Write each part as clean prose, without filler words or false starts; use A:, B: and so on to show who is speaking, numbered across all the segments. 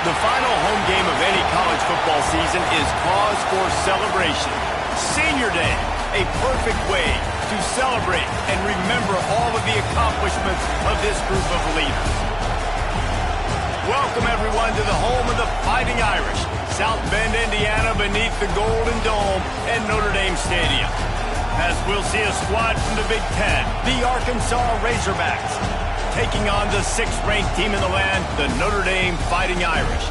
A: The final home game of any college football season is cause for celebration. Senior Day, a perfect way to celebrate and remember all of the accomplishments of this group of leaders. Welcome, everyone, to the home of the Fighting Irish, South Bend, Indiana, beneath the Golden Dome at Notre Dame Stadium. As we'll see a squad from the Big Ten, the Arkansas Razorbacks, taking on the 6th-ranked team in the land, the Notre Dame Fighting Irish.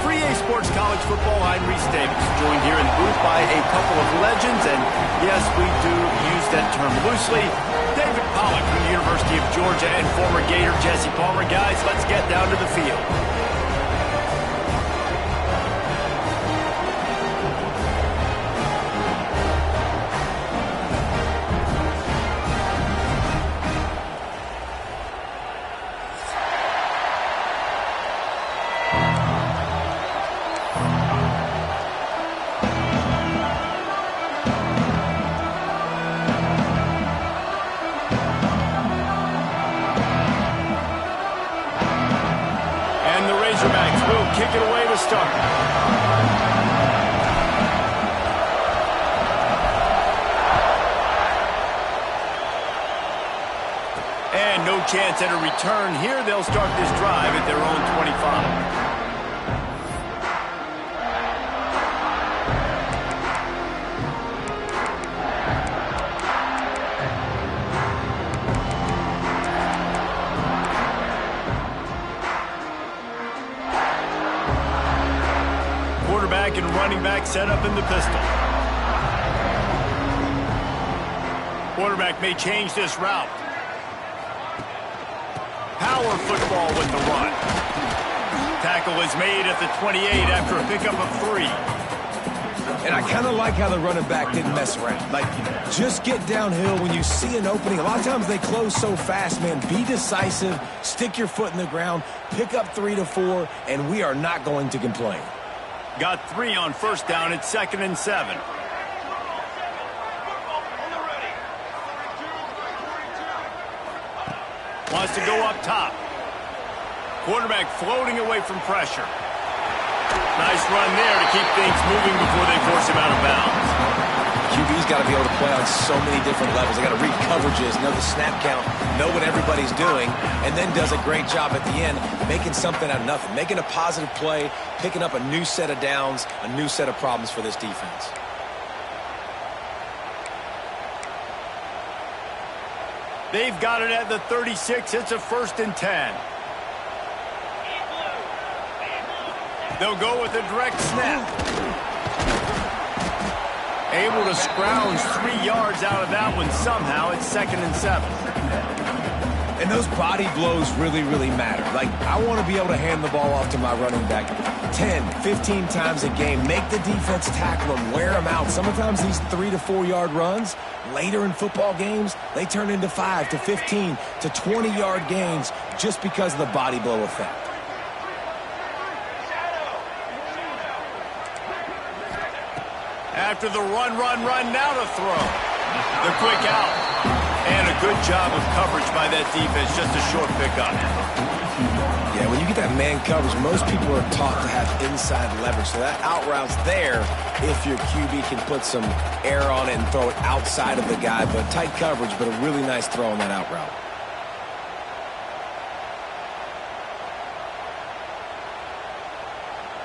A: For EA Sports College Football, I'm Reese Davis, joined here in the booth by a couple of legends, and yes, we do use that term loosely. David Pollack from the University of Georgia and former Gator Jesse Palmer. Guys, let's get down to the field. Kick it away to start. And no chance at a return here. They'll start this drive at their own 25. Quarterback and running back set up in the pistol. Quarterback may change this route. Power football with the run. Tackle is made at the 28 after a pickup of 3.
B: And I kind of like how the running back didn't mess around. Like, just get downhill when you see an opening. A lot of times they close so fast, man. Be decisive, stick your foot in the ground, pick up 3 to 4, and we are not going to complain.
A: Got 3 on first down. It's 2nd and 7. Wants to go up top. Quarterback floating away from pressure. Nice run there to keep things moving before they force him out of bounds.
B: QB's got to be able to play on so many different levels. They got to read coverages, know the snap count, know what everybody's doing, and then does a great job at the end making something out of nothing, making a positive play, picking up a new set of downs, a new set of problems for this defense.
A: They've got it at the 36. It's a 1st and 10. They'll go with a direct snap. Able to scrounge 3 yards out of that one somehow. It's 2nd and 7.
B: And those body blows really, really matter. Like, I want to be able to hand the ball off to my running back 10, 15 times a game. Make the defense tackle them, wear them out. Sometimes these 3 to 4 yard runs, later in football games, they turn into 5 to 15 to 20 yard gains just because of the body blow effect.
A: After the run, now to throw. The quick out. And a good job of coverage by that defense. Just a short pickup.
B: Yeah, when you get that man coverage, most people are taught to have inside leverage. So that out route's there if your QB can put some air on it and throw it outside of the guy. But tight coverage, but a really nice throw on that out route.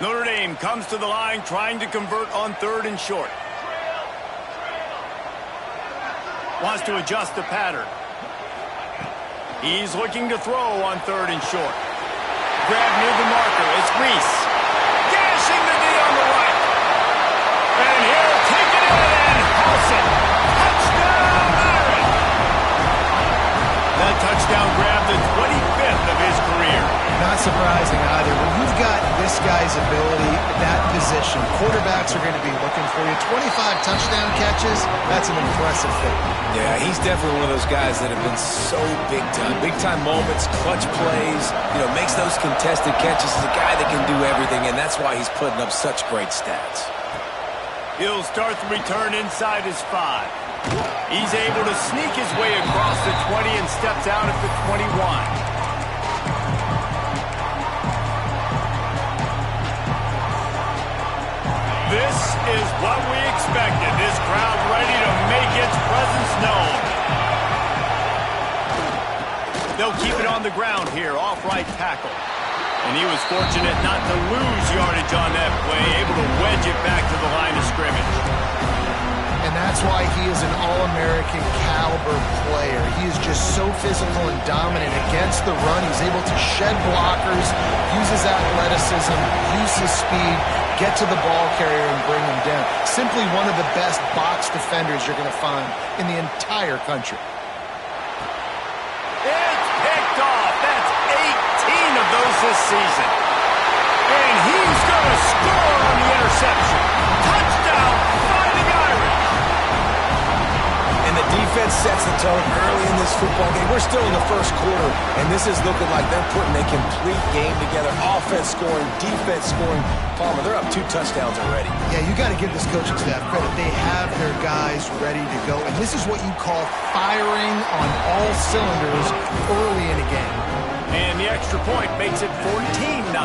A: Notre Dame comes to the line trying to convert on 3rd and short. Wants to adjust the pattern. He's looking to throw on 3rd and short. Grab near the marker. It's Reese. Dashing the D on the right. And he'll take it in and house it. Touchdown, Irish. That touchdown grabbed the 25th of his career.
C: Not surprising either. When you've got this guy's ability at that position, quarterbacks are going to be looking for you. 25 touchdown catches, that's an impressive thing.
B: Yeah, he's definitely one of those guys that have been so big time. Big time moments, clutch plays, makes those contested catches. He's a guy that can do everything, and that's why he's putting up such great stats.
A: He'll start the return inside his 5. He's able to sneak his way across the 20 and steps out at the 21. This is what we expected. This crowd ready to make its presence known. They'll keep it on the ground here, off right tackle. And he was fortunate not to lose yardage on that play, able to wedge it back to the line of scrimmage.
C: And that's why he is an All-American caliber player. He is just so physical and dominant against the run. He's able to shed blockers, use his athleticism, use his speed, get to the ball carrier and bring him down. Simply one of the best box defenders you're going to find in the entire country.
A: It's picked off. That's 18 of those this season. And he's going to score on the interception. Touchdown, Fighting Irish.
B: And the defense sets the tone early in this football game. We're still in the first quarter, and this is looking like they're putting a complete game together. Offense scoring, defense scoring. Palmer, they're up 2 touchdowns already.
C: Yeah, you got to give this coaching staff credit. They have their guys ready to go, and this is what you call firing on all cylinders early in a game.
A: And the extra point makes it 14-0.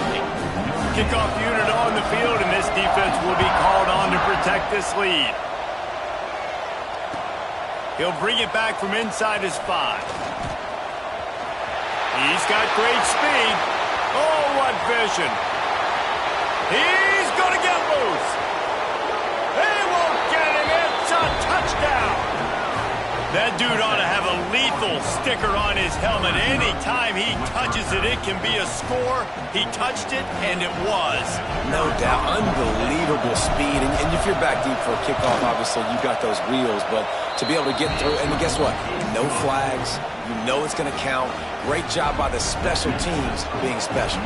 A: Kickoff unit on the field, and this defense will be called on to protect this lead. He'll bring it back from inside his 5. He's got great speed. Oh, what vision. He's going to get loose. They won't get him. It's a touchdown. That dude ought to have a lethal sticker on his helmet. Anytime he touches it, it can be a score. He touched it, and it was.
B: No doubt. Unbelievable speed. And if you're back deep for a kickoff, obviously, you got those wheels. But to be able to get through, and guess what? No flags. You know it's going to count. Great job by the special teams being special.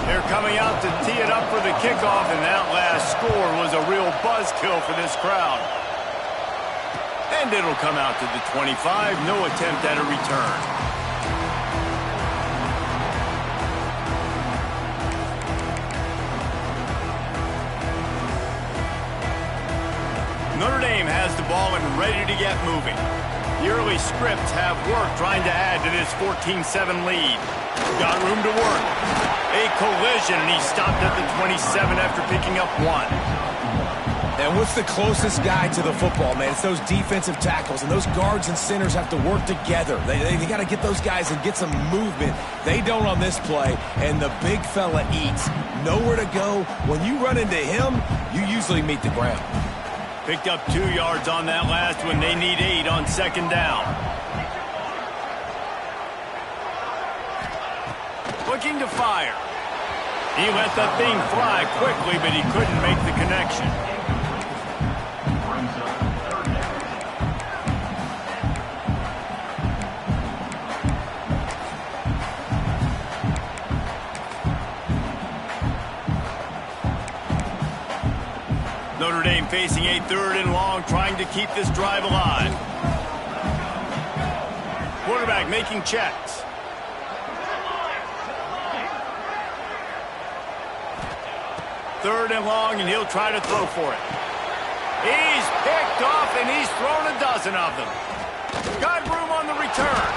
A: They're coming out to tee it up for the kickoff, and that last score was a real buzzkill for this crowd. And it'll come out to the 25. No attempt at a return. Notre Dame has the ball and ready to get moving. The early scripts have worked trying to add to this 14-7 lead. Got room to work. A collision, and he stopped at the 27 after picking up 1.
B: And what's the closest guy to the football, man? It's those defensive tackles, and those guards and centers have to work together. They got to get those guys and get some movement. They don't on this play, and the big fella eats. Nowhere to go. When you run into him, you usually meet the ground.
A: Picked up 2 yards on that last one. They need 8 on second down. Looking to fire. He let that thing fly quickly, but he couldn't make the connection. Notre Dame facing a 3rd and long, trying to keep this drive alive. Quarterback making checks. Third and long, and he'll try to throw for it. He's picked off, and he's thrown a dozen of them. Got room on the return.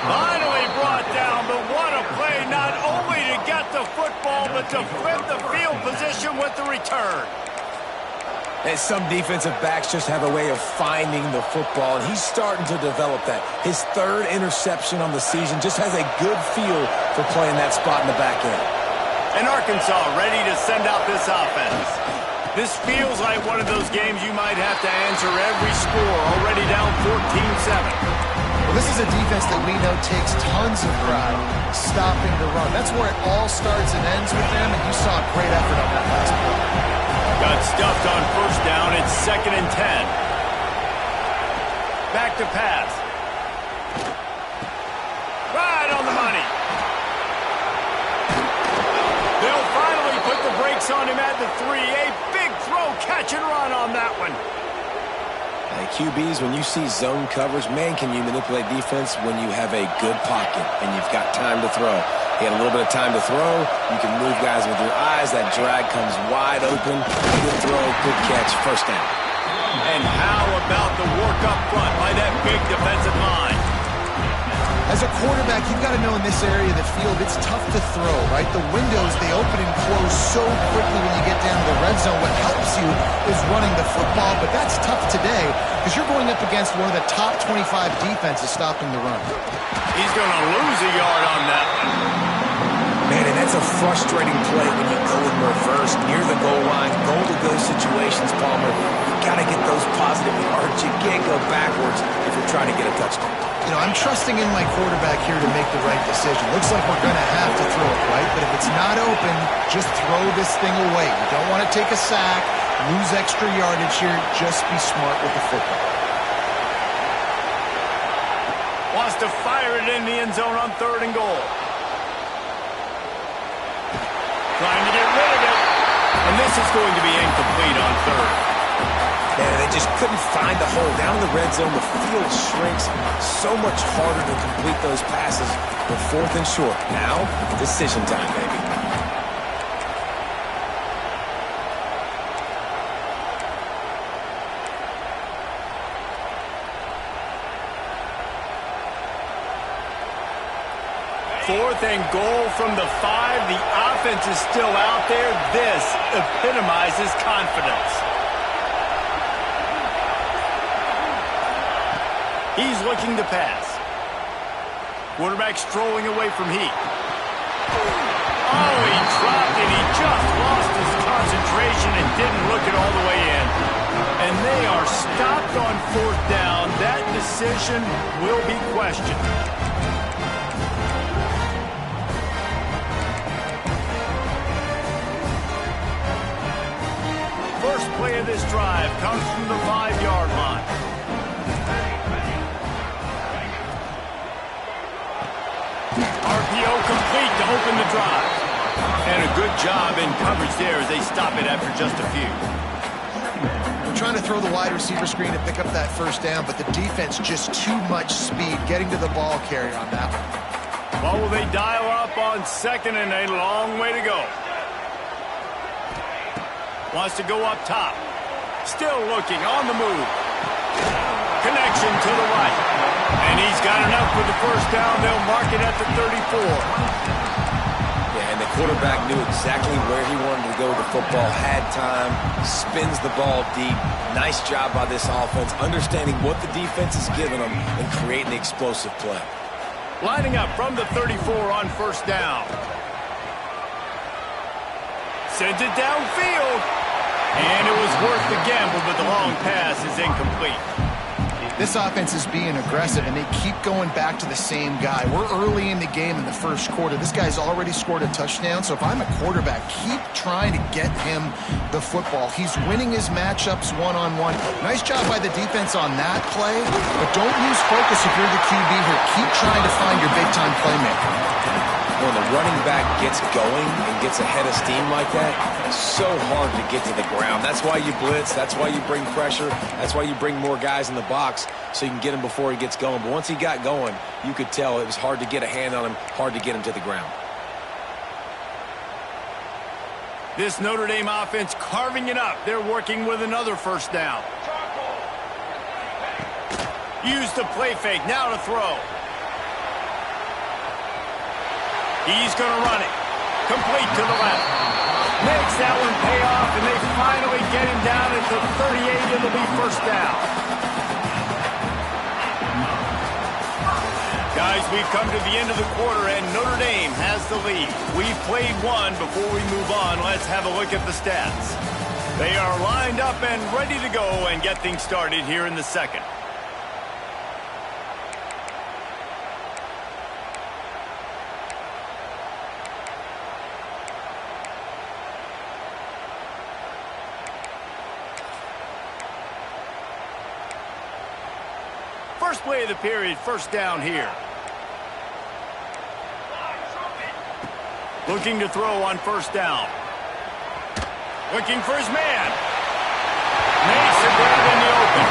A: Finally brought down, but what a play, not only to get the football, but to flip the field position with the return.
B: And some defensive backs just have a way of finding the football, and he's starting to develop that. His 3rd interception on the season, just has a good feel for playing that spot in the back end.
A: And Arkansas ready to send out this offense. This feels like one of those games you might have to answer every score, already down 14-7.
C: Well, this is a defense that we know takes tons of pride stopping the run. That's where it all starts and ends with them, and you saw a great effort on that last play.
A: Got stuffed on first down. It's 2nd and 10. Back to pass. Right on the money. They'll finally put the brakes on him at the 3. A big throw, catch and run on that one.
B: Hey, QBs, when you see zone coverage, man, can you manipulate defense when you have a good pocket and you've got time to throw. He had a little bit of time to throw. You can move guys with your eyes. That drag comes wide open. Good throw, good catch, first down.
A: And how about the work up front by that big defensive line?
C: As a quarterback, you've got to know in this area of the field, it's tough to throw, right? The windows, they open and close so quickly when you get down to the red zone. What helps you is running the football, but that's tough today because you're going up against one of the top 25 defenses stopping the run.
A: He's going to lose a yard on that one.
B: Man, and that's a frustrating play when you go in reverse near the goal line. Goal to go situations, Palmer. You got to get those positive yards. You can't go backwards if you're trying to get a touchdown.
C: You know, I'm trusting in my quarterback here to make the right decision. Looks like we're going to have to throw it, right? But if it's not open, just throw this thing away. You don't want to take a sack, lose extra yardage here. Just be smart with the football.
A: Wants to fire it in the end zone on 3rd and goal. Trying to get rid of it. And this is going to be incomplete on 3rd.
B: Man, they just couldn't find the hole. Down in the red zone, the field shrinks. So much harder to complete those passes. But 4th and short. Now, decision time, baby.
A: Fourth and goal from the 5. The offense is still out there. This epitomizes confidence. He's looking to pass. Quarterback strolling away from Heat. Oh, he dropped it. He just lost his concentration and didn't look it all the way in. And they are stopped on 4th down. That decision will be questioned. First play of this drive comes from the 5-yard line. RPO complete to open the drive. And a good job in coverage there as they stop it after just a few.
C: We're trying to throw the wide receiver screen to pick up that 1st down, but the defense just too much speed getting to the ball carrier on that one.
A: Well, will they dial up on 2nd and a long way to go? Wants to go up top. Still looking on the move. Connection to the right. And he's got enough for the 1st down. They'll mark it at the 34.
B: Yeah, and the quarterback knew exactly where he wanted to go with the football. Had time. Spins the ball deep. Nice job by this offense. Understanding what the defense is giving them and creating the explosive play.
A: Lining up from the 34 on 1st down. Sends it downfield. And it was worth the gamble, but the long pass is incomplete.
C: This offense is being aggressive, and they keep going back to the same guy. We're early in the game in the 1st quarter. This guy's already scored a touchdown, so if I'm a quarterback, keep trying to get him the football. He's winning his matchups one-on-one. Nice job by the defense on that play, but don't lose focus if you're the QB here. Keep trying to find your big-time playmaker.
B: When the running back gets going and gets ahead of steam like that, it's so hard to get to the ground. That's why you blitz. That's why you bring pressure. That's why you bring more guys in the box so you can get him before he gets going. But once he got going, you could tell it was hard to get a hand on him, hard to get him to the ground.
A: This Notre Dame offense carving it up. They're working with another 1st down. Use the play fake. Now to throw. He's going to run it. Complete to the left. Makes that one pay off, and they finally get him down at the 38. It'll be 1st down. Guys, we've come to the end of the quarter, and Notre Dame has the lead. We've played one. Before we move on, let's have a look at the stats. They are lined up and ready to go and get things started here in the 2nd. First play of the period, 1st down here. Looking to throw on 1st down. Looking for his man. Makes a grab in the open.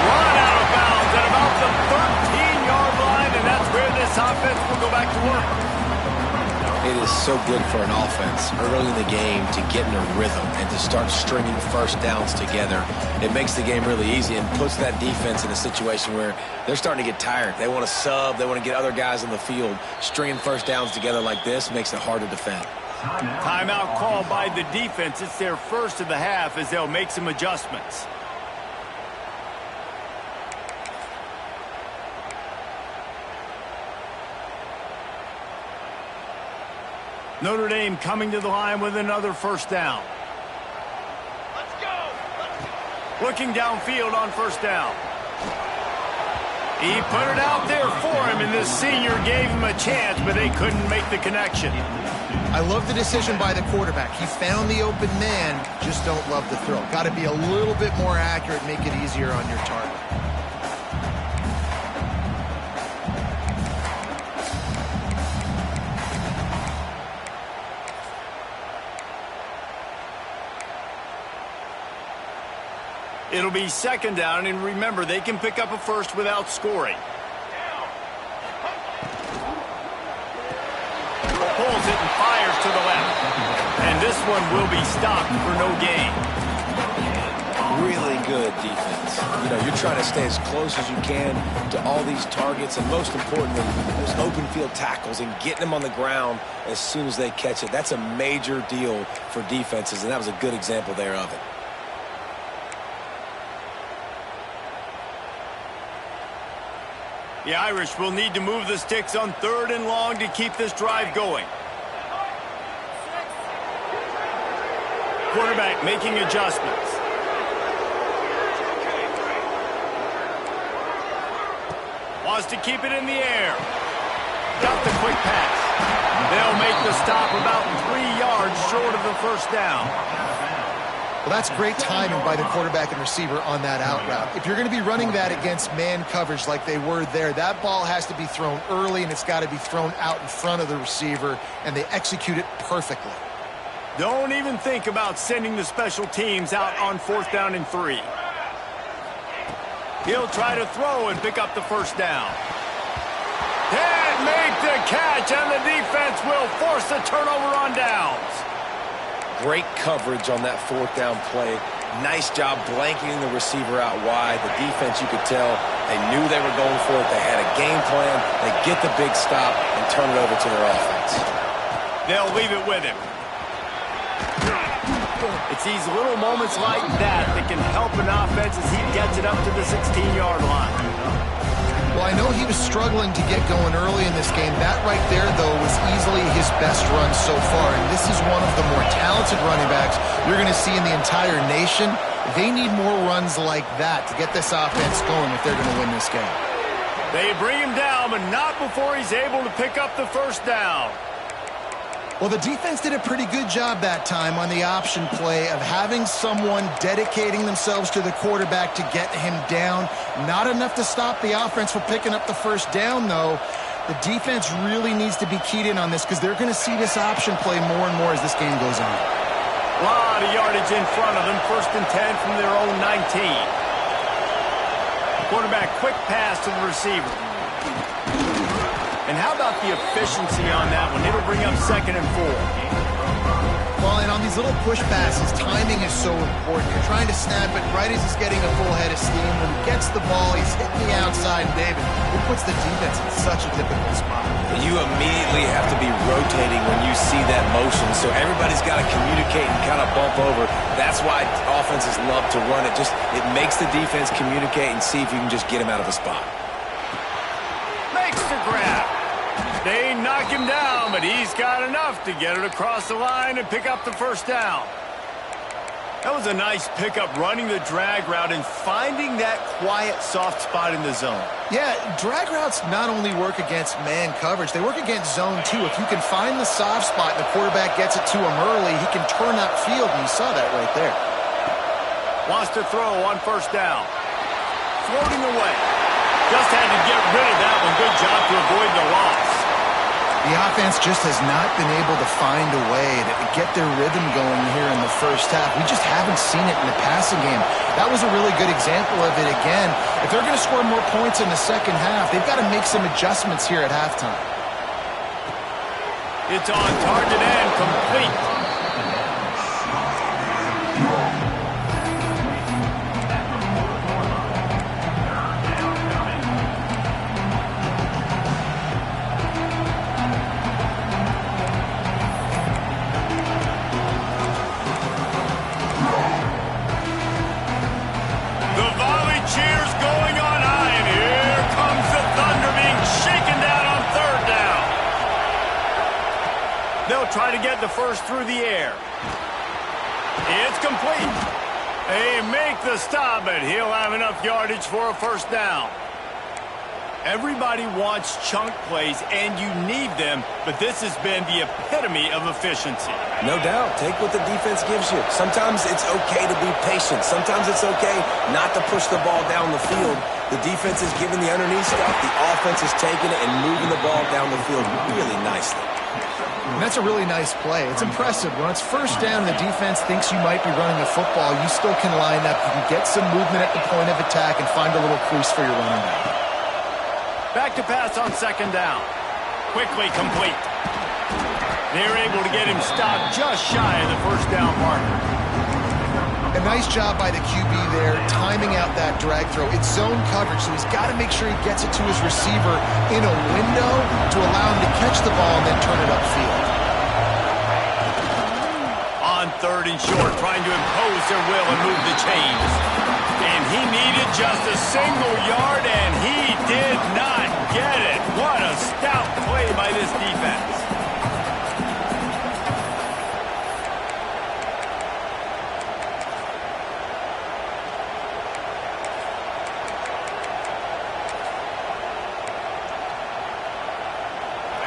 A: Run out of bounds at about the 13-yard line, and that's where this offense will go back to work.
B: It is so good for an offense early in the game to get in a rhythm and to start stringing first downs together. It makes the game really easy and puts that defense in a situation where they're starting to get tired. They want to sub. They want to get other guys on the field. Stringing first downs together like this makes it hard to defend.
A: Timeout called by the defense. It's their first of the half as they'll make some adjustments. Notre Dame coming to the line with another first down. Let's go. Looking downfield on first down. He put it out there for him, and the senior gave him a chance, but they couldn't make the connection.
C: I love the decision by the quarterback. He found the open man, just don't love the throw. Got to be a little bit more accurate, make it easier on your target.
A: It'll be second down, and remember, they can pick up a first without scoring. Pulls it and fires to the left. And this one will be stopped for no gain.
B: Really good defense. You know, you're trying to stay as close as you can to all these targets, and most importantly, those open field tackles and getting them on the ground as soon as they catch it. That's a major deal for defenses, and that was a good example there of it.
A: The Irish will need to move the sticks on 3rd and long to keep this drive going. Quarterback making adjustments. Wants to keep it in the air. Got the quick pass. They'll make the stop about 3 yards short of the first down.
C: Well, that's great timing by the quarterback and receiver on that out route. If you're going to be running that against man coverage like they were there, that ball has to be thrown early, and it's got to be thrown out in front of the receiver, and they execute it perfectly.
A: Don't even think about sending the special teams out on 4th down and 3. He'll try to throw and pick up the first down. Can't make the catch, and the defense will force a turnover on downs.
B: Great coverage on that 4th down play. Nice job blanketing the receiver out wide. The defense, you could tell, they knew they were going for it. They had a game plan. They get the big stop and turn it over to their offense.
A: They'll leave it with him. It's these little moments like that that can help an offense as he gets it up to the 16-yard line.
C: Well, I know he was struggling to get going early in this game. That right there, though, was easily his best run so far. And this is one of the more talented running backs you're going to see in the entire nation. They need more runs like that to get this offense going if they're going to win this game.
A: They bring him down, but not before he's able to pick up the first down.
C: Well, the defense did a pretty good job that time on the option play of having someone dedicating themselves to the quarterback to get him down. Not enough to stop the offense from picking up the first down, though. The defense really needs to be keyed in on this because they're going to see this option play more and more as this game goes on.
A: A lot of yardage in front of them. 1st and 10 from their own 19. Quarterback quick pass to the receiver. And how about the efficiency on that one? It'll bring up 2nd and 4.
C: Well, and on these little push passes, timing is so important. You're trying to snap it right as he's getting a full head of steam. When he gets the ball, he's hitting the outside, David. It puts the defense in such a difficult spot.
B: You immediately have to be rotating when you see that motion, so everybody's got to communicate and kind of bump over. That's why offenses love to run it. It makes the defense communicate and see if you can just get him out of a spot.
A: Makes the grab. They knock him down, but he's got enough to get it across the line and pick up the first down. That was a nice pickup, running the drag route and finding that quiet, soft spot in the zone.
C: Yeah, drag routes not only work against man coverage, they work against zone too. If you can find the soft spot and the quarterback gets it to him early, he can turn upfield, and you saw that right there.
A: Wants to throw on first down. Floating away. Just had to get rid of that one. Good job to avoid the loss.
C: The offense just has not been able to find a way to get their rhythm going here in the first half. We just haven't seen it in the passing game. That was a really good example of it again. If they're going to score more points in the second half, they've got to make some adjustments here at halftime.
A: It's on target and complete. Try to get the first through the air. It's complete. They make the stop, but he'll have enough yardage for a first down. Everybody wants chunk plays, and you need them, but this has been the epitome of efficiency.
B: No doubt. Take what the defense gives you. Sometimes it's okay to be patient. Sometimes it's okay not to push the ball down the field. The defense is giving the underneath stuff. The offense is taking it and moving the ball down the field really nicely.
C: And that's a really nice play. It's impressive. When it's first down and the defense thinks you might be running the football, you still can line up. You can get some movement at the point of attack and find a little crease for your running back.
A: Back to pass on second down. Quickly complete. They're able to get him stopped just shy of the first down marker.
C: A nice job by the QB there, timing out that drag throw. It's zone coverage, so he's got to make sure he gets it to his receiver in a window to allow him to catch the ball and then turn it upfield.
A: On third and short, trying to impose their will and move the chains. And he needed just a single yard, and he did not get it. What a stout play by this defense.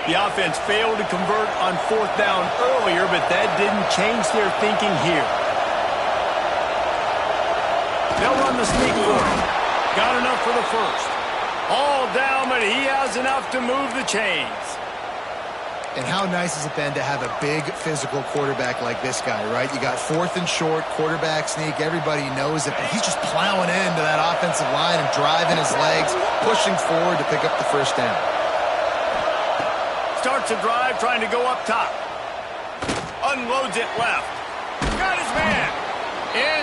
A: The offense failed to convert on fourth down earlier, but that didn't change their thinking here. They'll run the sneak for him. Got enough for the first. All down, but he has enough to move the chains.
C: And how nice has it been to have a big physical quarterback like this guy, right? You got fourth and short, quarterback sneak. Everybody knows it, but he's just plowing into that offensive line and driving his legs, pushing forward to pick up the first down.
A: Starts a drive, trying to go up top. Unloads it left. Got his man.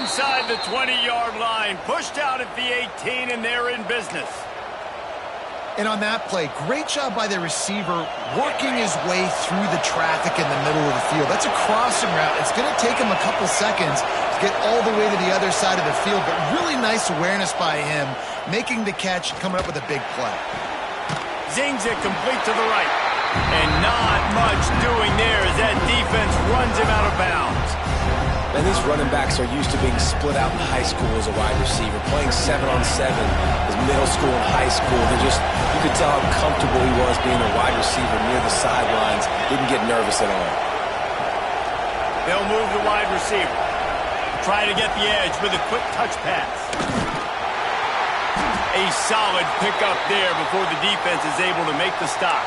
A: Inside the 20-yard line. Pushed out at the 18, and they're in business.
C: And on that play, great job by the receiver working his way through the traffic in the middle of the field. That's a crossing route. It's going to take him a couple seconds to get all the way to the other side of the field, but really nice awareness by him, making the catch, coming up with a big play.
A: Zings it complete to the right. And not much doing there as that defense runs him out of bounds.
B: And these running backs are used to being split out in high school as a wide receiver, playing 7-on-7 as middle school and high school. You could tell how comfortable he was being a wide receiver near the sidelines. Didn't get nervous at all.
A: They'll move the wide receiver. Try to get the edge with a quick touch pass. A solid pickup there before the defense is able to make the stop.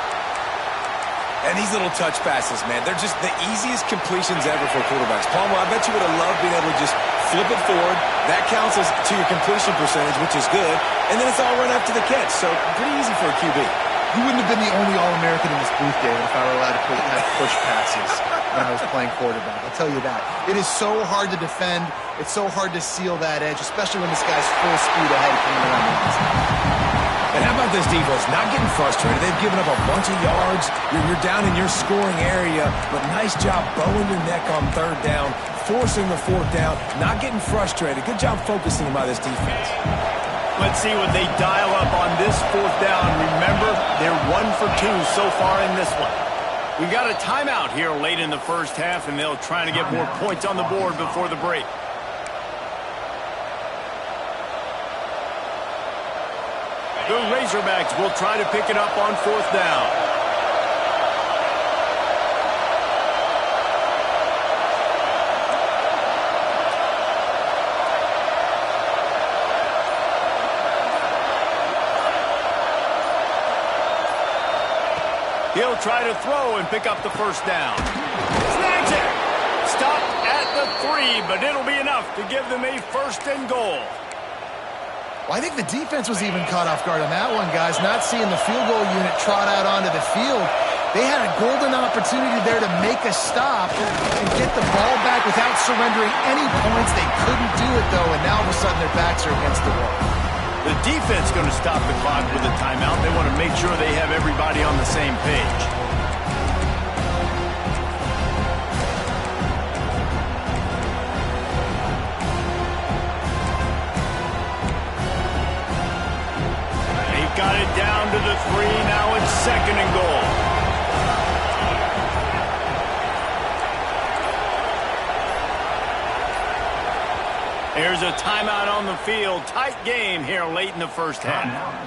B: And these little touch passes, man, they're just the easiest completions ever for quarterbacks. Palmer, I bet you would have loved being able to just flip it forward. That counts as to your completion percentage, which is good. And then it's all run after the catch. So pretty easy for a QB.
C: You wouldn't have been the only All-American in this booth, David, if I were allowed to have push passes when I was playing quarterback. I'll tell you that. It is so hard to defend. It's so hard to seal that edge, especially when this guy's full speed ahead coming around the outside.
B: And how about this defense? Not getting frustrated. They've given up a bunch of yards. You're down in your scoring area, but nice job bowing your neck on third down, forcing the fourth down, not getting frustrated. Good job focusing by this defense.
A: Let's see what they dial up on this fourth down. Remember, they're 1 for 2 so far in this one. We got a timeout here late in the first half, and they'll try to get more points on the board before the break. The Razorbacks will try to pick it up on fourth down. He'll try to throw and pick up the first down. Snags it! Stopped at the 3, but it'll be enough to give them a first and goal.
C: Well, I think the defense was even caught off guard on that one, guys. Not seeing the field goal unit trot out onto the field. They had a golden opportunity there to make a stop and get the ball back without surrendering any points. They couldn't do it, though, and now all of a sudden their backs are against the wall.
A: The defense going to stop the clock with a timeout. They want to make sure they have everybody on the same page. Got it down to the 3. Now it's 2nd and goal. Here's a timeout on the field. Tight game here late in the first half.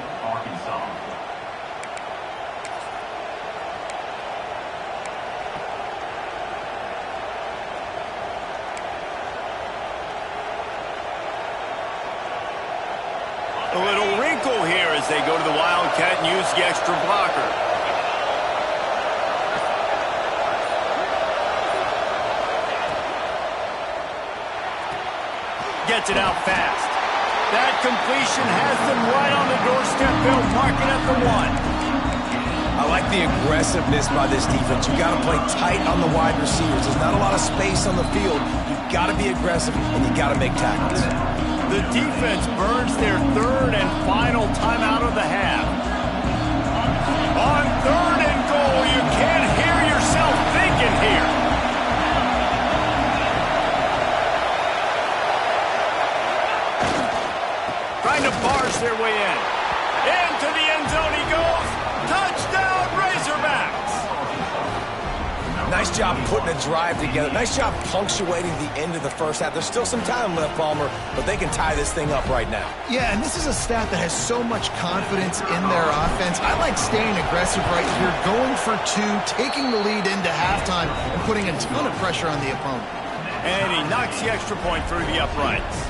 A: A little wrinkle here as they go to the Wildcat and use the extra blocker. Gets it out fast. That completion has them right on the doorstep. They'll mark it at the 1.
B: I like the aggressiveness by this defense. You got to play tight on the wide receivers. There's not a lot of space on the field. You've got to be aggressive, and you got to make tackles.
A: The defense burns their 3rd and final timeout of the half. On 3rd and goal, you can't hear yourself thinking here. Trying to barge their way in. Into the end zone he goes. Touchdown, Razorbacks.
B: Nice job putting a drive together. Nice job punctuating the end of the first half. There's still some time left, Palmer, but they can tie this thing up right now.
C: Yeah, and this is a staff that has so much confidence in their offense. I like staying aggressive right here, going for 2, taking the lead into halftime, and putting a ton of pressure on the opponent.
A: And he knocks the extra point through the uprights.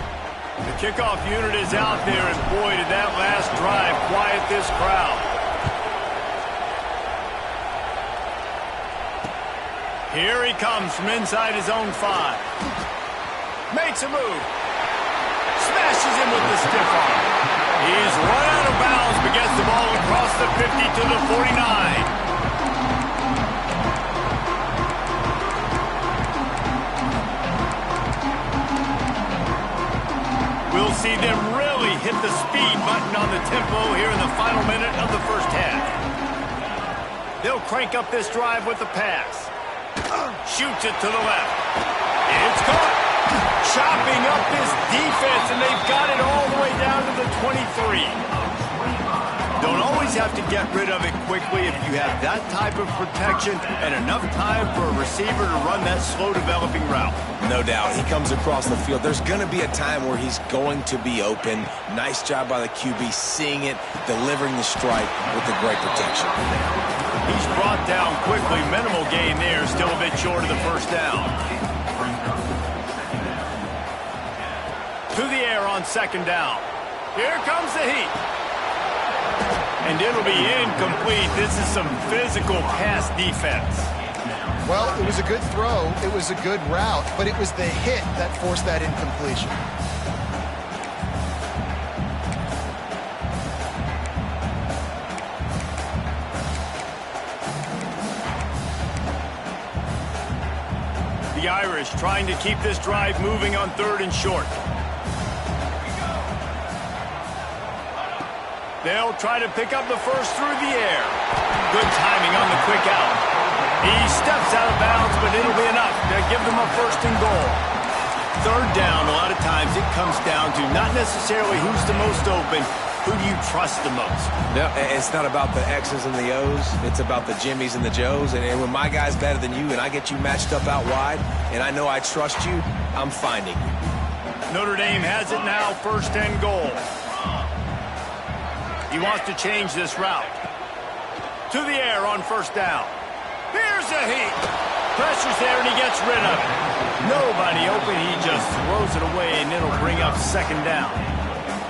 A: The kickoff unit is out there, and boy, did that last drive quiet this crowd. Here he comes from inside his own 5. Makes a move. Smashes him with the stiff arm. He's run out of bounds, but gets the ball across the 50 to the 49. We'll see them really hit the speed button on the tempo here in the final minute of the first half. They'll crank up this drive with the pass. Shoots it to the left. It's caught. Chopping up this defense, and they've got it all the way down to the 23. Don't always have to get rid of it quickly if you have that type of protection and enough time for a receiver to run that slow-developing route.
B: No doubt. He comes across the field. There's going to be a time where he's going to be open. Nice job by the QB seeing it, delivering the strike with the great protection.
A: He's brought down quickly. Minimal gain there. Still a bit short of the first down. To the air on 2nd down. Here comes the heat. And it'll be incomplete. This is some physical pass defense.
C: Well, it was a good throw. It was a good route, but it was the hit that forced that incompletion.
A: The Irish trying to keep this drive moving on 3rd and short. They'll try to pick up the first through the air. Good timing on the quick out. He steps out of bounds, but it'll be enough to give them a 1st and goal. 3rd down, a lot of times it comes down to not necessarily who's the most open, who do you trust the most?
B: No, it's not about the X's and the O's. It's about the Jimmys and the Joes. And when my guy's better than you and I get you matched up out wide and I know I trust you, I'm finding you.
A: Notre Dame has it now, 1st and goal. He wants to change this route. To the air on 1st down. Here's a heat. Pressure's there and he gets rid of it. Nobody open, he just throws it away and it'll bring up 2nd down.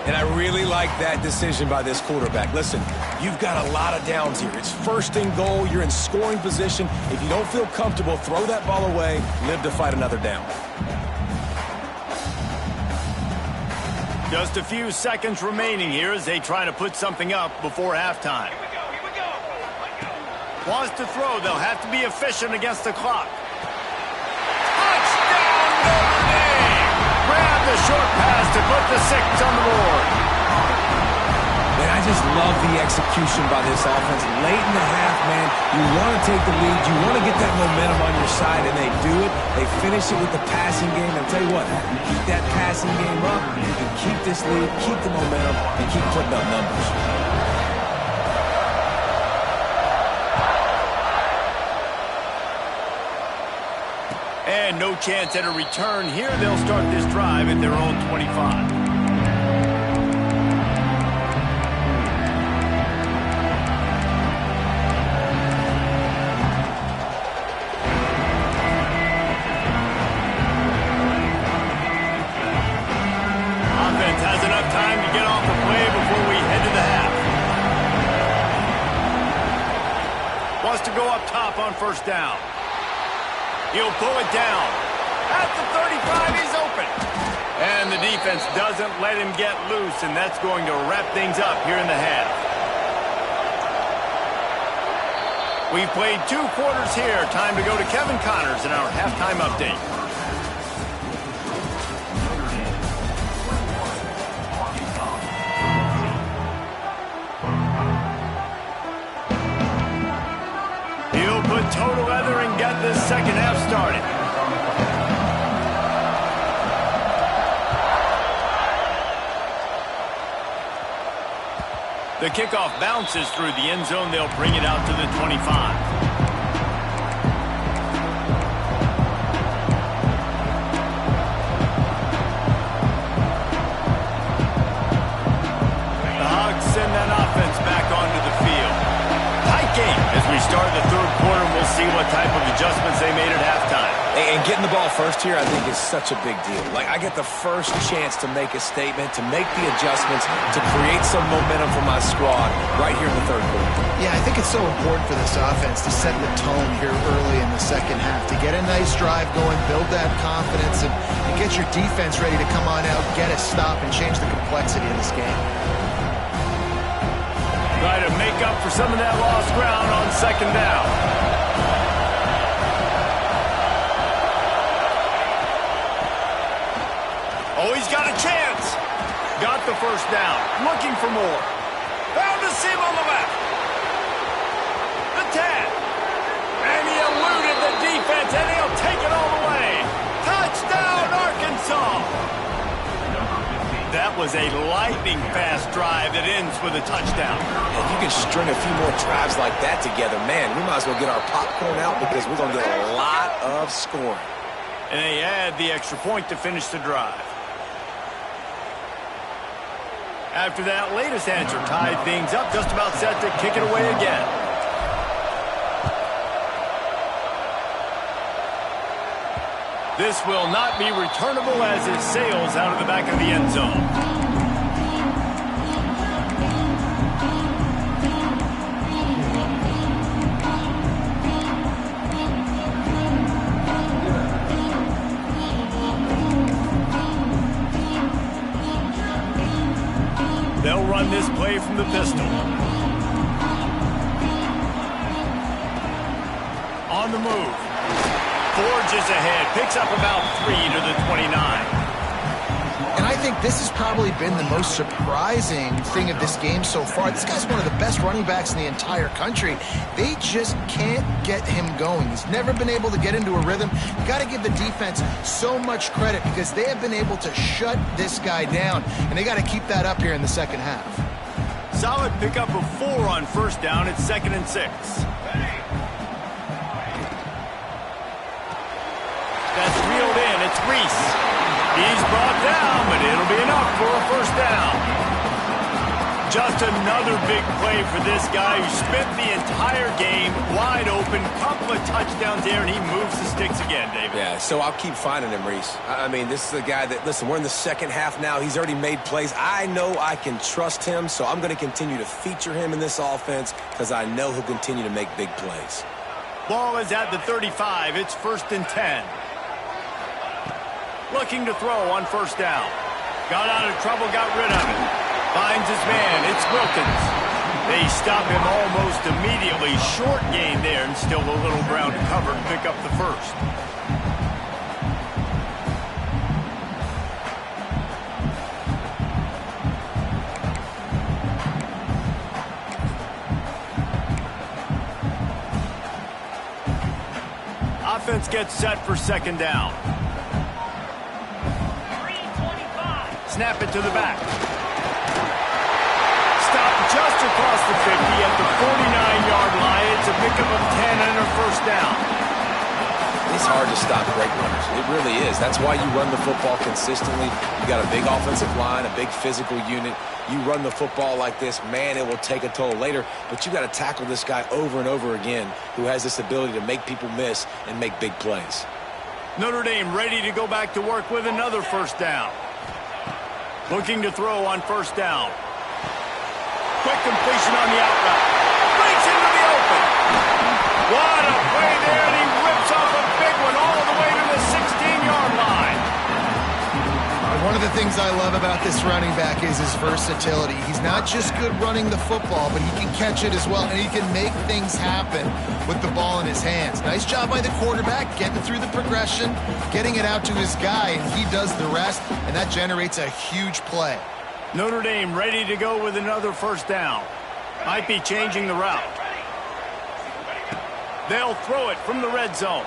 B: And I really like that decision by this quarterback. Listen, you've got a lot of downs here. It's 1st and goal. You're in scoring position. If you don't feel comfortable, throw that ball away. Live to fight another down.
A: Just a few seconds remaining here as they try to put something up before halftime. Wants to throw. They'll have to be efficient against the clock. Touchdown, Notre Dame! Grab the short pass to put the 6 on the board.
B: Man, I just love the execution by this offense. Late in the half, man, you want to take the lead. You want to get that momentum on your side, and they do it. They finish it with the passing game. I'll tell you what, you keep that passing game up, you can keep this lead, keep the momentum, and keep putting up numbers.
A: And no chance at a return here. They'll start this drive at their own 25. To go up top on first down. He'll pull it down. At the 35, he's open. And the defense doesn't let him get loose, and that's going to wrap things up here in the half. We've played 2 quarters here. Time to go to Kevin Connors in our halftime update. Toe to leather and get this second half started. The kickoff bounces through the end zone. They'll bring it out to the 25. Send that offense back onto the field. Tight game as we start the third quarter. We'll see what type of adjustments they made at halftime.
B: And getting the ball first here, I think, is such a big deal. Like, I get the first chance to make a statement, to make the adjustments, to create some momentum for my squad right here in the third quarter.
C: Yeah, I think it's so important for this offense to set the tone here early in the second half, to get a nice drive going, build that confidence, and get your defense ready to come on out, get a stop, and change the complexity of this game.
A: Try to make up for some of that lost ground on second down. Oh, he's got a chance. Got the first down. Looking for more. Found a seam on the left. The 10. And he eluded the defense, and he'll take it all the way. Touchdown, Arkansas. That was a lightning-fast drive that ends with a touchdown.
B: If you can string a few more drives like that together, man, we might as well get our popcorn out because we're going to get a lot of scoring.
A: And they add the extra point to finish the drive. After that latest answer tied things up, just about set to kick it away again. This will not be returnable as it sails out of the back of the end zone. They'll run this play from the pistol. On the move. Forges ahead, picks up about 3 to the 29.
C: And I think this has probably been the most surprising thing of this game so far. This guy's one of the best running backs in the entire country. They just can't get him going. He's never been able to get into a rhythm. You got to give the defense so much credit because they have been able to shut this guy down, and they got to keep that up here in the second half.
A: Solid pickup of 4 on first down. It's 2nd and 6. That's reeled in. It's Reese. He's brought down, but it'll be enough for a first down. Just another big play for this guy who spent the entire game wide open. Couple of touchdowns there, and he moves the sticks again, David.
B: Yeah, so I'll keep finding him, Reese. I mean, this is a guy that, listen, we're in the second half now. He's already made plays. I know I can trust him, so I'm going to continue to feature him in this offense because I know he'll continue to make big plays.
A: Ball is at the 35. It's 1st and 10. Looking to throw on first down. Got out of trouble, got rid of it. Finds his man. It's Wilkins. They stop him almost immediately. Short gain there and still a little ground to cover to pick up the first. Offense gets set for second down. 3:25. Snap it to the back. Stop just across the 50 at the 49-yard line. It's a pickup of 10 and a first down.
B: It's hard to stop great runners. It really is. That's why you run the football consistently. You got a big offensive line, a big physical unit. You run the football like this, man, it will take a toll later. But you got to tackle this guy over and over again who has this ability to make people miss and make big plays.
A: Notre Dame ready to go back to work with another first down. Looking to throw on first down. Quick completion on the out route. Breaks into the open. What a play there, and he rips off a big one all the way to the 16-yard line.
C: One of the things I love about this running back is his versatility. He's not just good running the football, but he can catch it as well, and he can make things happen with the ball in his hands. Nice job by the quarterback, getting through the progression, getting it out to his guy, and he does the rest, and that generates a huge play.
A: Notre Dame ready to go with another first down. Might be changing the route. They'll throw it from the red zone.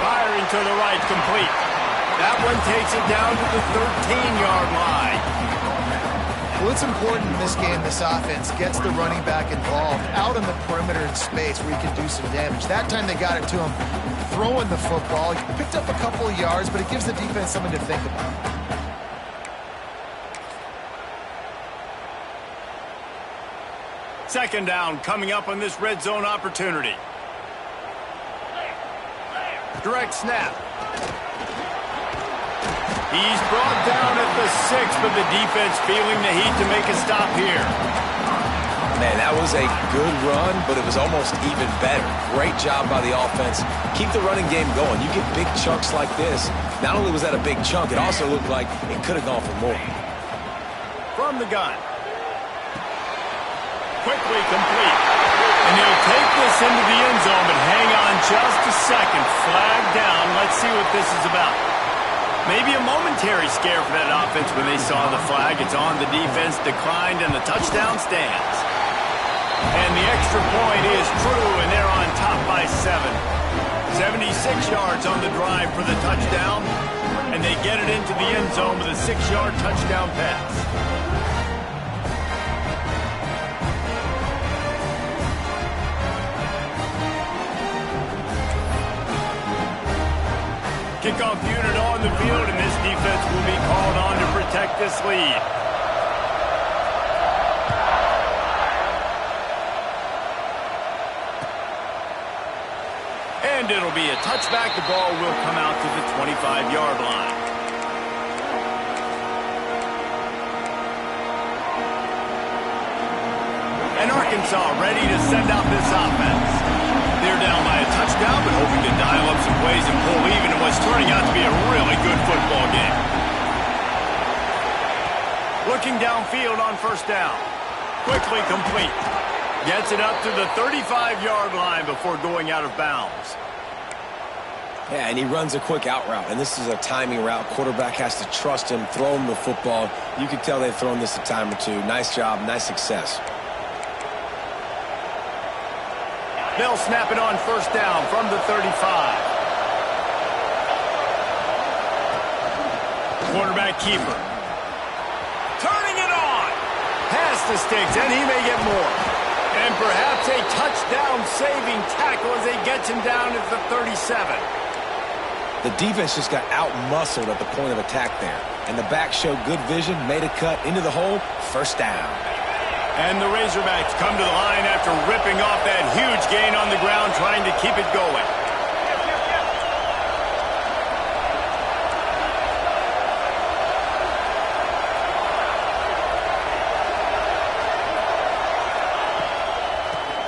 A: Firing to the right, complete. That one takes it down to the 13-yard line.
C: Well, it's important in this game, this offense gets the running back involved out on the perimeter in space where he can do some damage. That time they got it to him throwing the football. He picked up a couple of yards, but it gives the defense something to think about.
A: Second down coming up on this red zone opportunity. Direct snap. He's brought down at the 6, but the defense feeling the heat to make a stop here.
B: Man, that was a good run, but it was almost even better. Great job by the offense. Keep the running game going. You get big chunks like this. Not only was that a big chunk, it also looked like it could have gone for more.
A: From the gun. Quickly complete. And he'll take this into the end zone, but hang on just a second. Flag down. Let's see what this is about. Maybe a momentary scare for that offense when they saw the flag. It's on, the defense declined, and the touchdown stands. And the extra point is true, and they're on top by 7. 76 yards on the drive for the touchdown, and they get it into the end zone with a 6-yard touchdown pass. Kickoff unit on the field, and this defense will be called on to protect this lead. And it'll be a touchback. The ball will come out to the 25-yard line. And Arkansas ready to send out this offense. They're down by a touchdown, but hoping to dial up some plays and pull even in what's turning out to be a really good football game. Looking downfield on first down. Quickly complete. Gets it up to the 35-yard line before going out of bounds.
B: Yeah, and he runs a quick out route, and this is a timing route. Quarterback has to trust him, throw him the football. You can tell they've thrown this a time or two. Nice job, nice success.
A: They'll snap it on first down from the 35. Quarterback keeper. Turning it on. Pass the sticks, and he may get more. And perhaps a touchdown-saving tackle as they get him down at the 37.
B: The defense just got out-muscled at the point of attack there. And the back showed good vision, made a cut into the hole, first down.
A: And the Razorbacks come to the line after ripping off that huge gain on the ground, trying to keep it going.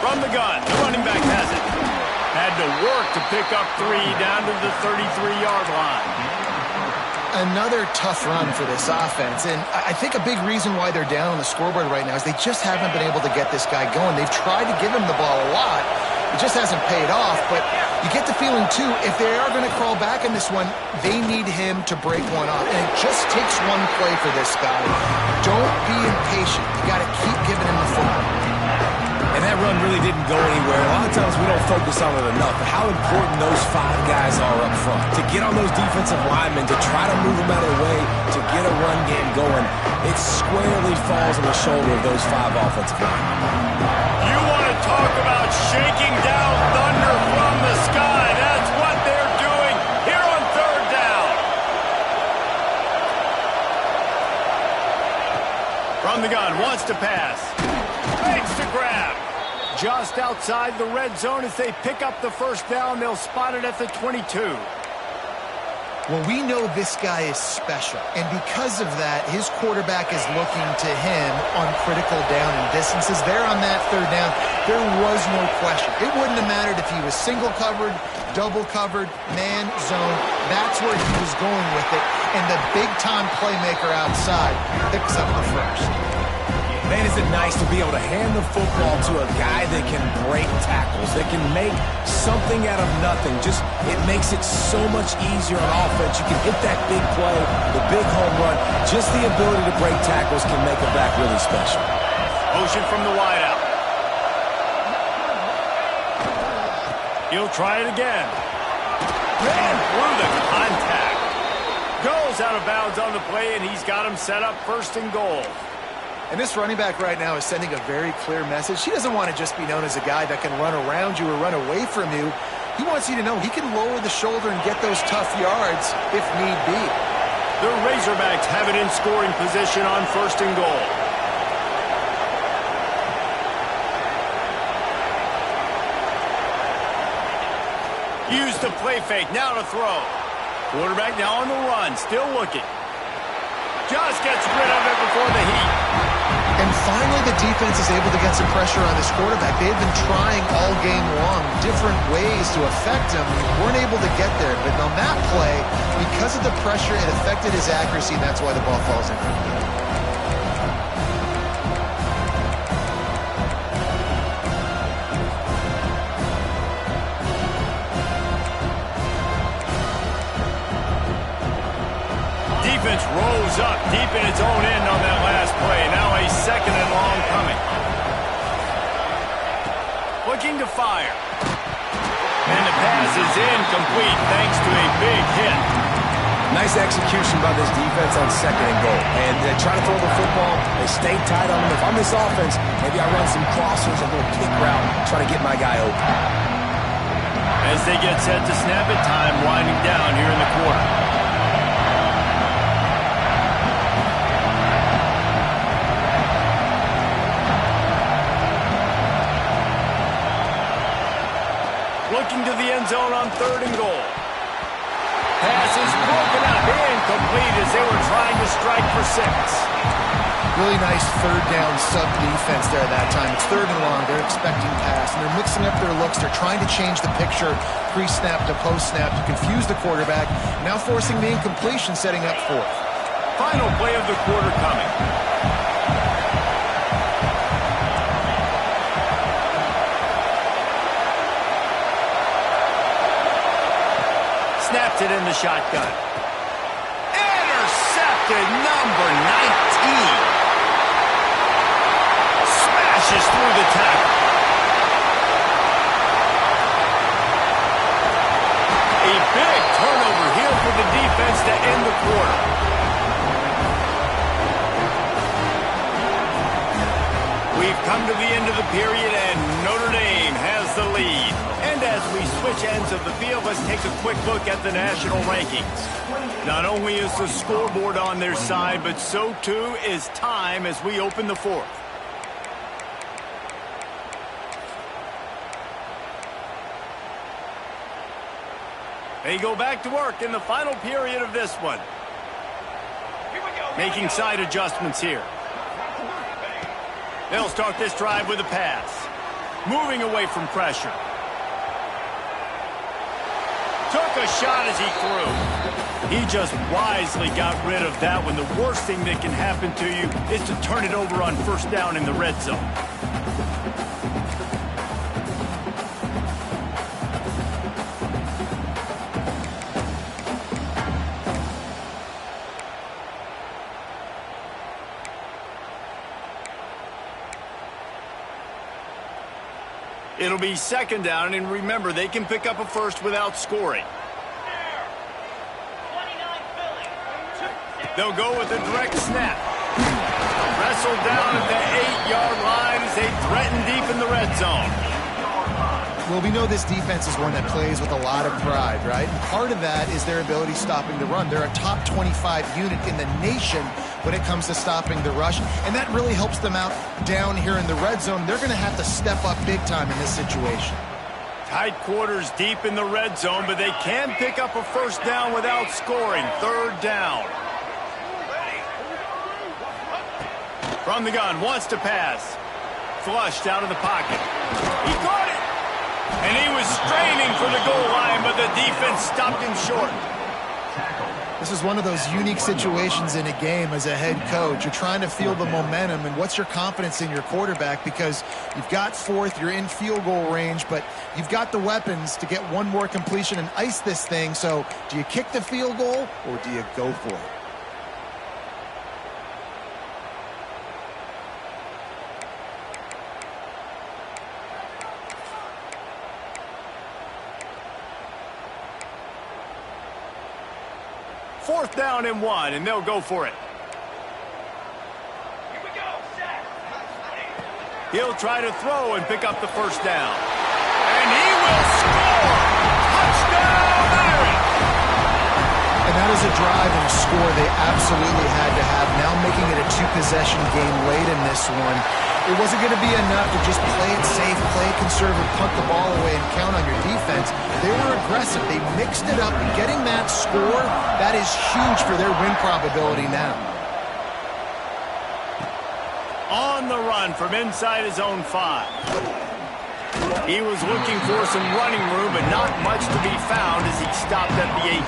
A: From the gun, the running back has it. Had to work to pick up 3 down to the 33-yard line.
C: Another tough run for this offense, and I think a big reason why they're down on the scoreboard right now is they just haven't been able to get this guy going. They've tried to give him the ball a lot. It just hasn't paid off, but you get the feeling, too, if they are going to crawl back in this one, they need him to break one off, and it just takes one play for this guy. Don't be impatient. You got to keep giving him the football.
B: And that run really didn't go anywhere. A lot of times we don't focus on it enough, but how important those 5 guys are up front. To get on those defensive linemen, to try to move them out of the way, to get a run game going, it squarely falls on the shoulder of those 5 offensive linemen.
A: You want to talk about shaking down thunder from the sky. That's what they're doing here on 3rd down. From the gun, wants to pass. Fakes to grab. Just outside the red zone as they pick up the 1st down. They'll spot it at the 22.
C: Well, we know this guy is special, and because of that, his quarterback is looking to him on critical down and distances. There on that 3rd down, there was no question. It wouldn't have mattered if he was single covered, double covered, man, zone. That's where he was going with it, and the big-time playmaker outside picks up the 1st.
B: Man, is it nice to be able to hand the football to a guy that can break tackles, that can make something out of nothing. Just, it makes it so much easier on offense. You can hit that big play, the big home run. Just the ability to break tackles can make a back really special.
A: Motion from the wideout. He'll try it again. Ran through the contact. Goes out of bounds on the play, and he's got him set up 1st and goal.
C: And this running back right now is sending a very clear message. He doesn't want to just be known as a guy that can run around you or run away from you. He wants you to know he can lower the shoulder and get those tough yards if need be.
A: The Razorbacks have it in scoring position on 1st and goal. Use the play fake, now to throw. Quarterback now on the run, still looking. Just gets rid of it before the heat.
C: And finally, the defense is able to get some pressure on this quarterback. They've been trying all game long different ways to affect him. Weren't able to get there. But on that play, because of the pressure, it affected his accuracy, and that's why the ball falls in.
A: Defense rolls up deep in its own end on that last play. Now a 2nd and long coming. Looking to fire. And the pass is incomplete thanks to a big hit.
B: Nice execution by this defense on 2nd and goal. And they try to throw the football. They stay tight on them. If I'm this offense, maybe I run some crossers, a little kick route, try to get my guy open.
A: As they get set to snap it, time winding down here in the quarter. Looking to the end zone on 3rd and goal. Pass is broken up, incomplete as they were trying to strike for 6.
C: Really nice 3rd down sub defense there that time. It's 3rd and long. They're expecting pass, and they're mixing up their looks. They're trying to change the picture pre-snap to post-snap to confuse the quarterback, now forcing the incompletion, setting up 4th.
A: Final play of the quarter coming. Snaps it in the shotgun. Intercepted, number 19. Smashes through the tackle. A big turnover here for the defense to end the quarter. We've come to the end of the period, and Notre Dame has the lead. And as we switch ends of the field, let's take a quick look at the national rankings. Not only is the scoreboard on their side, but so too is time as we open the 4th. They go back to work in the final period of this one. Making side adjustments here. They'll start this drive with a pass. Moving away from pressure. took a shot as he threw. He just wisely got rid of that when the worst thing that can happen to you is to turn it over on first down in the red zone. It'll be second down, and remember, they can pick up a first without scoring. They'll go with a direct snap. Wrestled down at the 8-yard line as they threaten deep in the red zone.
C: Well, we know this defense is one that plays with a lot of pride, right? And part of that is their ability stopping the run. They're a top 25 unit in the nation when it comes to stopping the rush, and that really helps them out down here in the red zone. They're going to have to step up big time in this situation.
A: Tight quarters deep in the red zone, but they can pick up a first down without scoring. Third down. From the gun, wants to pass. Flushed out of the pocket. He caught it! And he was straining for the goal line, but the defense stopped him short.
C: This is one of those unique situations in a game as a head coach. You're trying to feel the momentum, and what's your confidence in your quarterback? Because you've got fourth, you're in field goal range, but you've got the weapons to get one more completion and ice this thing. So do you kick the field goal or do you go for it?
A: Fourth down and 1, and they'll go for it.
D: Here we go, set.
A: He'll try to throw and pick up the first down. And he will score! Touchdown, Irish!
C: And that is a drive and a score they absolutely had to have. Now making it a two-possession game late in this one. It wasn't going to be enough to just play it safe, play it conservative, punt the ball away, and count on your defense. They were aggressive. They mixed it up. And getting that score, that is huge for their win probability now.
A: On the run from inside his own 5. He was looking for some running room, but not much to be found as he stopped at the 18.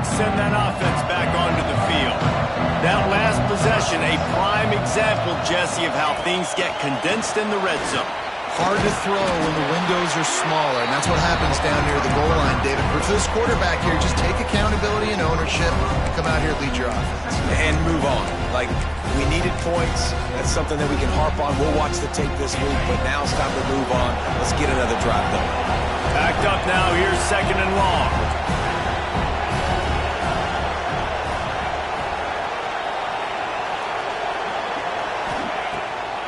A: Send that offense back onto the field. That last possession, a prime example, Jesse, of how things get condensed in the red zone.
C: Hard to throw when the windows are smaller, and that's what happens down near the goal line, David. For this quarterback here, just take accountability and ownership and come out here and lead your offense.
B: And move on. Like, we needed points. That's something that we can harp on. We'll watch the tape this week, but now it's time to move on. Let's get another drive going.
A: Backed up now. Here's second and long.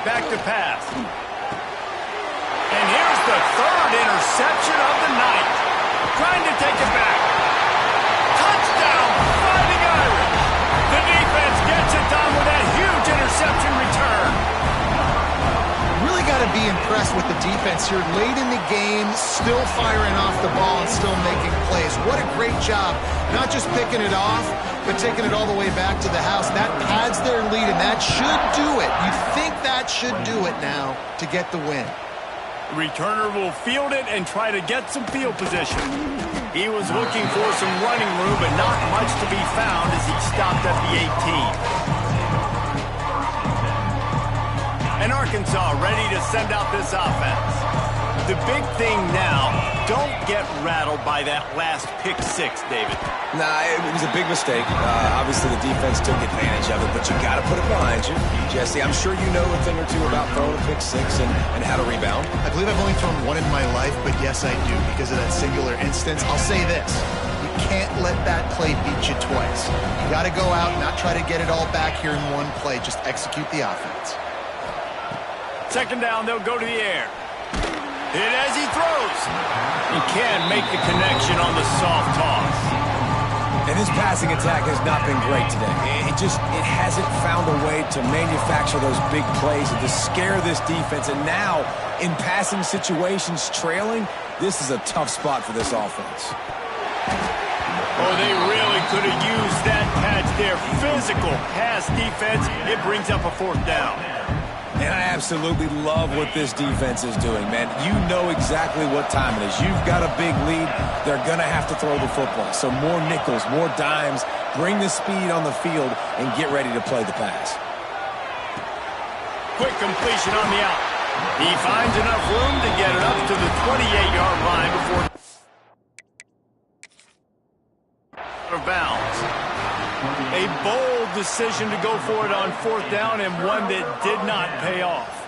A: Back to pass. And here's the third interception of the night. Trying to take it back. Touchdown, Fighting Irish. The defense gets it done with that huge interception return.
C: Really got to be impressed with the defense here. Late in the game, still firing off the ball and still making plays. What a great job. Not just picking it off, but taking it all the way back to the house. That pads their lead, and that should do it. You think that should do it now to get the win.
A: The returner will field it and try to get some field position. He was looking for some running room, but not much to be found as he stopped at the 18. And Arkansas ready to send out this offense. The big thing now, don't get rattled by that last pick 6, David.
B: Nah, it was a big mistake. Obviously, the defense took advantage of it, but you got to put it behind you. Jesse, I'm sure you know a thing or two about throwing a pick 6 and how to rebound.
C: I believe I've only thrown one in my life, but yes, I do because of that singular instance. I'll say this. You can't let that play beat you twice. You got to go out and not try to get it all back here in one play. Just execute the offense.
A: Second down, they'll go to the air. Hit as he throws. He can't make the connection on the soft toss.
B: And this passing attack has not been great today. It hasn't found a way to manufacture those big plays and to scare this defense. And now, in passing situations, trailing, this is a tough spot for this offense.
A: Oh, they really could have used that catch there. Physical pass defense. It brings up a 4th down.
B: And I absolutely love what this defense is doing, man. You know exactly what time it is. You've got a big lead. They're going to have to throw the football. So more nickels, more dimes. Bring the speed on the field and get ready to play the pass. Quick completion on the out.
A: He finds enough room to get it up to the 28-yard line before bounds. A bold decision to go for it on 4th down, and one that did not pay off.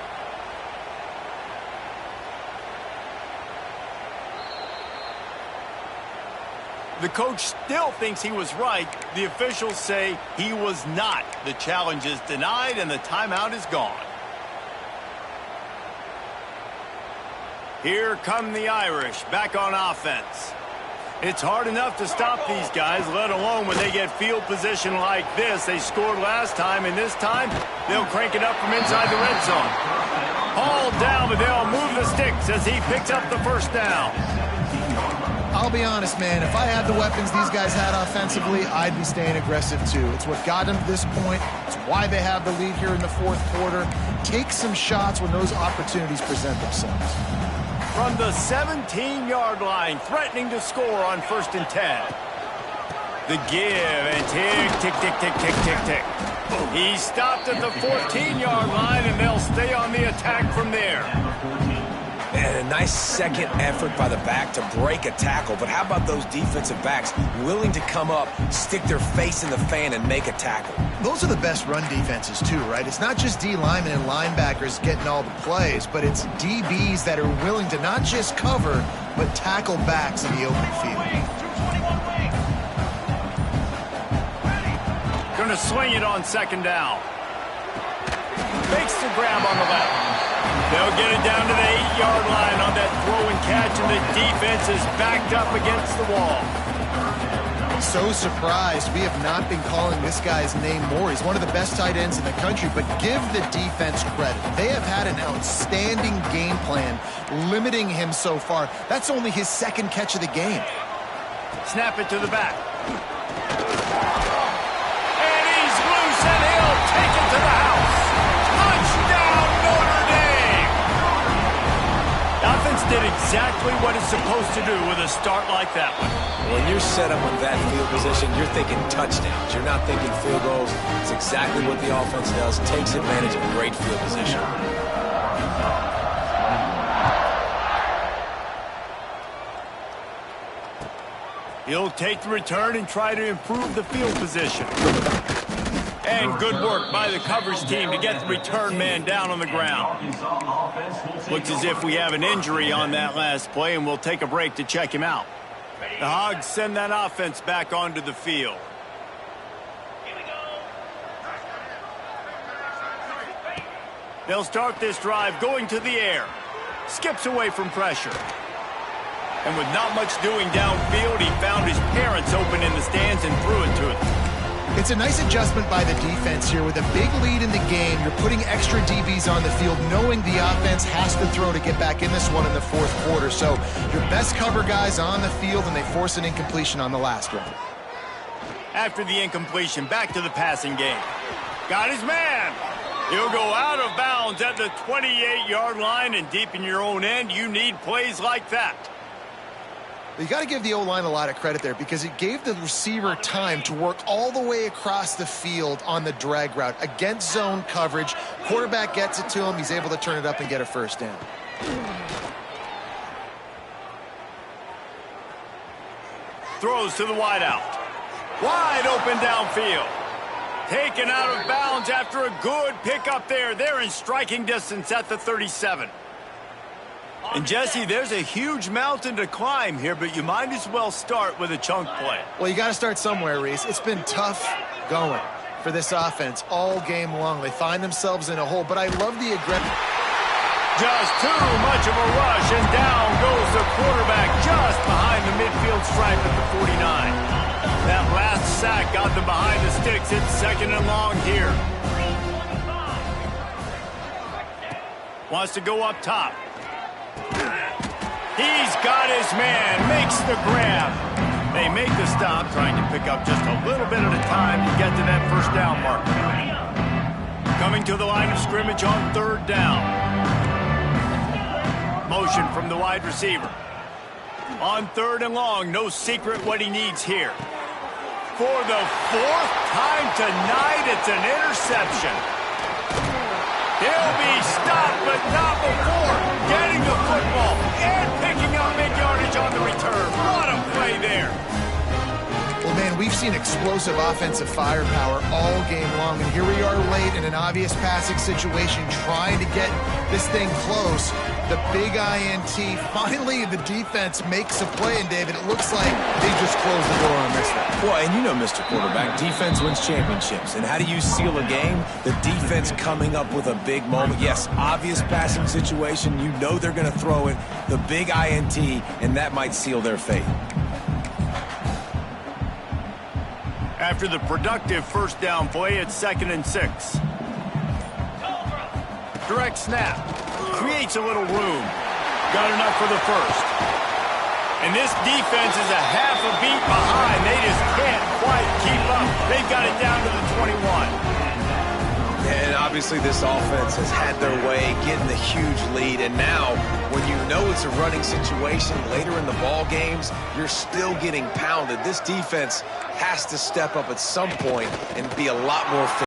A: The coach still thinks he was right. The officials say he was not. The challenge is denied, and the timeout is gone. Here come the Irish back on offense. It's hard enough to stop these guys, let alone when they get field position like this. They scored last time, and this time they'll crank it up from inside the red zone. Hauled down, but they'll move the sticks as he picks up the 1st down.
C: I'll be honest, man. If I had the weapons these guys had offensively, I'd be staying aggressive too. It's what got them to this point. It's why they have the lead here in the 4th quarter. Take some shots when those opportunities present themselves.
A: From the 17-yard line, threatening to score on 1st and 10. The give, and tick, tick, tick, tick, tick, tick, tick. He stopped at the 14-yard line, and they'll stay on the attack from there.
B: And a nice second effort by the back to break a tackle. But how about those defensive backs willing to come up, stick their face in the fan, and make a tackle?
C: Those are the best run defenses too, right? It's not just D linemen and linebackers getting all the plays, but it's DBs that are willing to not just cover, but tackle backs in the open field.
A: Gonna swing it on 2nd down. Makes the grab on the left. They'll get it down to the 8-yard line on that throw and catch, and the defense is backed up against the wall.
C: So surprised we have not been calling this guy's name more. He's one of the best tight ends in the country, but give the defense credit. They have had an outstanding game plan limiting him so far. That's only his 2nd catch of the game.
A: Snap it to the back. And he's loose, and he'll take it to the house. Touchdown, Notre Dame! The offense did exactly what it's supposed to do with a start like that one.
B: When you're set up with that field position, you're thinking touchdowns. You're not thinking field goals. It's exactly what the offense does. Takes advantage of great field position.
A: He'll take the return and try to improve the field position. And good work by the coverage team to get the return man down on the ground. Looks as if we have an injury on that last play, and we'll take a break to check him out. The Hogs send that offense back onto the field. They'll start this drive going to the air. Skips away from pressure. And with not much doing downfield, he found his parents open in the stands and threw it to them.
C: It's a nice adjustment by the defense here. With a big lead in the game, you're putting extra DBs on the field, knowing the offense has to throw to get back in this one in the 4th quarter. So your best cover guys on the field, and they force an incompletion on the last one.
A: After the incompletion, back to the passing game. Got his man. He'll go out of bounds at the 28-yard line, and deep in your own end, you need plays like that.
C: You got to give the O-line a lot of credit there, because it gave the receiver time to work all the way across the field on the drag route against zone coverage. Quarterback gets it to him. He's able to turn it up and get a 1st down.
A: Throws to the wideout. Wide open downfield. Taken out of bounds after a good pickup there. They're in striking distance at the 37. And, Jesse, there's a huge mountain to climb here, but you might as well start with a chunk play.
C: Well, you got to start somewhere, Reese. It's been tough going for this offense all game long. They find themselves in a hole, but I love the aggression.
A: Just too much of a rush, and down goes the quarterback just behind the midfield stripe at the 49. That last sack got them behind the sticks. It's 2nd and long here. Wants to go up top. He's got his man, makes the grab. They make the stop, trying to pick up just a little bit at a time to get to that first down mark. Coming to the line of scrimmage on 3rd down. Motion from the wide receiver. On 3rd and long, no secret what he needs here. For the 4th time tonight, it's an interception. He'll be stopped, but not before getting the football and picking up big yardage on the return. What a play there.
C: Well, man, we've seen explosive offensive firepower all game long, and here we are late in an obvious passing situation trying to get this thing close. The big INT, finally the defense makes a play, and David, it looks like they just closed the door on this thing.
B: Well, and you know, Mr. Quarterback, defense wins championships. And how do you seal a game? The defense coming up with a big moment. Yes, obvious passing situation. You know they're going to throw it. The big INT, and that might seal their fate.
A: After the productive first down play, it's 2nd and 6. Direct snap. Creates a little room. Got enough for the first. And this defense is a half a beat behind. They just can't quite keep up. They've got it down to the 21.
B: And obviously this offense has had their way, getting the huge lead. And now, when you know it's a running situation later in the ball games, you're still getting pounded. This defense has to step up at some point and be a lot more